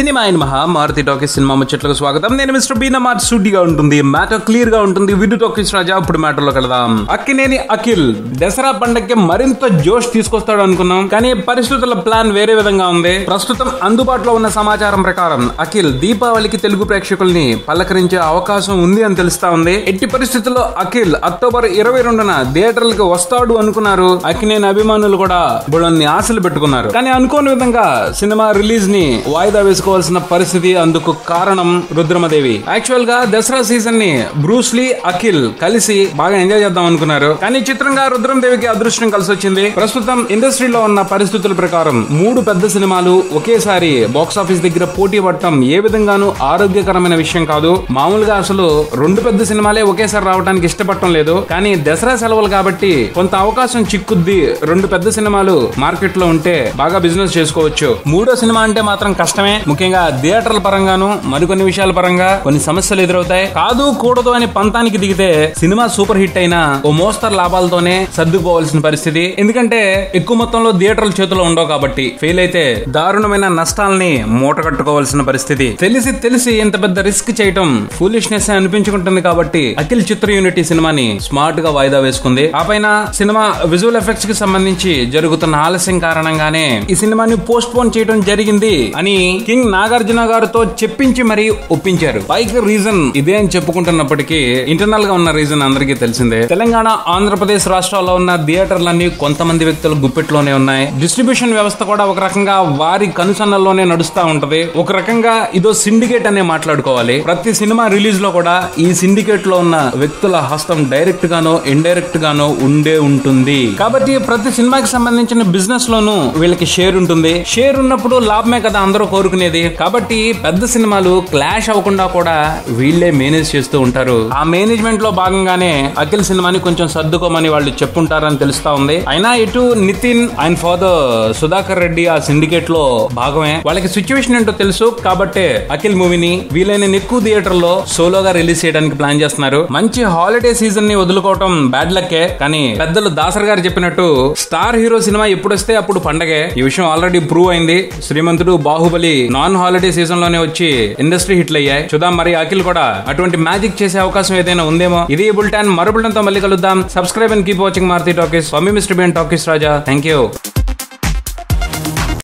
Cinema అయిన Maruti talkies cinema ముచ్చట్లకు స్వాగతం. నేను మిస్టర్ బీనా మార్ట్ సూటిగా ఉంటుంది, మ్యాటర్ క్లియర్ గా ఉంటుంది. విడు టాకీస్ రాజా. ఇప్పుడు మ్యాటర్ లో కడదాం. అక్కినేని అఖిల్ దసరా పండగకి మరింత జోష్ తీసుకొస్తాడు అనుకున్నాం, కానీ పరిస్థితుల ప్లాన్ వేరే విధంగా ఉంది. ప్రస్తుతం అందుబాటులో ఉన్న సమాచారం ప్రకారం అఖిల్ దీపావళికి తెలుగు ప్రేక్షకుల్ని పలకరించే అవకాశం ఉంది అని తెలుస్తా ఉంది. ఎట్టి పరిస్థితుల్లో అఖిల్ అక్టోబర్ 22న థియేటర్లకు వస్తాడు అనుకున్నారు. అక్కినేని అభిమానులు కూడా బుడన్ని ఆశలు పెట్టుకున్నారు, కానీ అనుకోని విధంగా సినిమా రిలీజ్ ని వాయిదా వేసుకోవాల్సిన పరిస్థితి. అందుకు కారణం రుద్రమదేవి. యాక్చువల్ గా దసరా సీజన్ ని బ్రూస్లీ అఖిల్ కలిసి బాగా ఎంజాయ్ చేద్దాం అనుకున్నారు, కానీ చిత్రంగా రుద్రమదేవికి అదృష్టం కలిసి వచ్చింది. ప్రస్తుతం ఇండస్ట్రీలో ఉన్న పరిస్థితుల ప్రకారం 3 పెద్ద సినిమాలు ఒకేసారి బాక్సాఫీస్ దగ్గర పోటీ పడటం ఏ విధంగానూ ఆరోగ్యకరమైన విషయం కాదు. మామూలుగా అసలు 2 పెద్ద సినిమాలే ఒకేసారి రావడానికి ఇష్టపడటం లేదు, కానీ దసరా సెలవులు కాబట్టి కొంత అవకాశం చిక్కుద్ది. 2 పెద్ద సినిమాలు మార్కెట్ లో ఉంటే బాగా బిజినెస్ చేసుకోవచ్చు. 3వ సినిమా అంటే మాత్రం కష్టమే, ముఖ్యంగా థియేటర్ల పరంగాను మరికొన్ని విషయాల పరంగా కొన్ని సమస్యలు ఎదురవుతాయి. కాదు కూడదు అని పంతానికి దిగితే సినిమా సూపర్ హిట్ అయినా ఓ మోస్తరు లాభాలతోనే సర్దుకోవాల్సిన పరిస్థితి. ఎందుకంటే ఎక్కువ మొత్తంలో థియేటర్ల చేతిలో ఉండవు కాబట్టి ఫెయిల్ అయితే దారుణమైన నష్టాలని మూట కట్టుకోవాల్సిన పరిస్థితి. తెలిసి ఇంత పెద్ద రిస్క్ చేయటం ఫూలిష్నెస్ అనిపించుకుంటుంది కాబట్టి అఖిల్ చిత్ర యూనిటీ సినిమాని స్మార్ట్ గా వాయిదా వేసుకుంది. ఆ పైన సినిమా విజువల్ ఎఫెక్ట్స్ కి సంబంధించి జరుగుతున్న ఆలస్యం కారణంగానే ఈ సినిమాని పోస్ట్ పోన్ చేయడం జరిగింది అని కింగ్ నాగార్జున గారితో చెప్పించి మరీ ఒప్పించారు. పైకి రీజన్ ఇదే అని చెప్పుకుంటున్నప్పటికీ ఇంటర్నల్ గా ఉన్న రీజన్ అందరికీ తెలిసిందే. తెలంగాణ, ఆంధ్రప్రదేశ్ రాష్ట్రాల్లో ఉన్న థియేటర్లన్నీ కొంతమంది వ్యక్తుల గుప్పెట్లోనే ఉన్నాయి. డిస్ట్రిబ్యూషన్ వ్యవస్థ కూడా ఒక రకంగా వారి కనుసన్నల్లోనే నడుస్తా ఉంటది. ఒక రకంగా ఇదో సిండికేట్ అనే మాట్లాడుకోవాలి. ప్రతి సినిమా రిలీజ్ లో కూడా ఈ సిండికేట్ లో ఉన్న వ్యక్తుల హస్తం డైరెక్ట్ గానో ఇండైరెక్ట్ గానో ఉండే ఉంటుంది. కాబట్టి ప్రతి సినిమాకి సంబంధించిన బిజినెస్ లోనూ వీళ్ళకి షేర్ ఉంటుంది. షేర్ ఉన్నప్పుడు లాభమే కదా అందరూ కోరుకునేది. కాబట్టి పెద్ద సినిమాలు క్లాష్ అవ్వకుండా కూడా వీళ్ళే మేనేజ్ చేస్తూ ఉంటారు. ఆ మేనేజ్మెంట్ లో భాగంగానే అఖిల్ సినిమాని కొంచెం సర్దుకోమని వాళ్ళు చెప్పుంటారని తెలుస్తా ఉంది. అయినా ఇటు నితిన్ అండ్ ఫాదర్ సుధాకర్ రెడ్డి ఆ సిండికేట్ లో భాగమే. వాళ్ళకి సిచ్యువేషన్ ఏంటో తెలుసు కాబట్టే అఖిల్ మూవీని వీలైన ఎక్కువ థియేటర్ లో సోలోగా రిలీజ్ చేయడానికి ప్లాన్ చేస్తున్నారు. మంచి హాలిడే సీజన్ ని వదులుకోవటం బ్యాడ్ లక్కే, కానీ పెద్దలు దాసర్ గారు చెప్పినట్టు స్టార్ హీరో సినిమా ఎప్పుడొస్తే అప్పుడు పండగే. ఈ విషయం ఆల్రెడీ ప్రూవ్ అయింది. శ్రీమంతుడు, బాహుబలి నాన్ హాలిడే సీజన్ లోనే వచ్చి ఇండస్ట్రీ హిట్లు అయ్యాయి. చూద్దాం మరి అఖిల్ కూడా అటువంటి మ్యాజిక్ చేసే అవకాశం ఏదైనా ఉందేమో. ఇది బులెటిన్. మరో బులెటిన్ తో మళ్ళీ కలుద్దాం. Subscribe and keep watching Maruti talkies. Mister Bean talkies Raja. Thank you.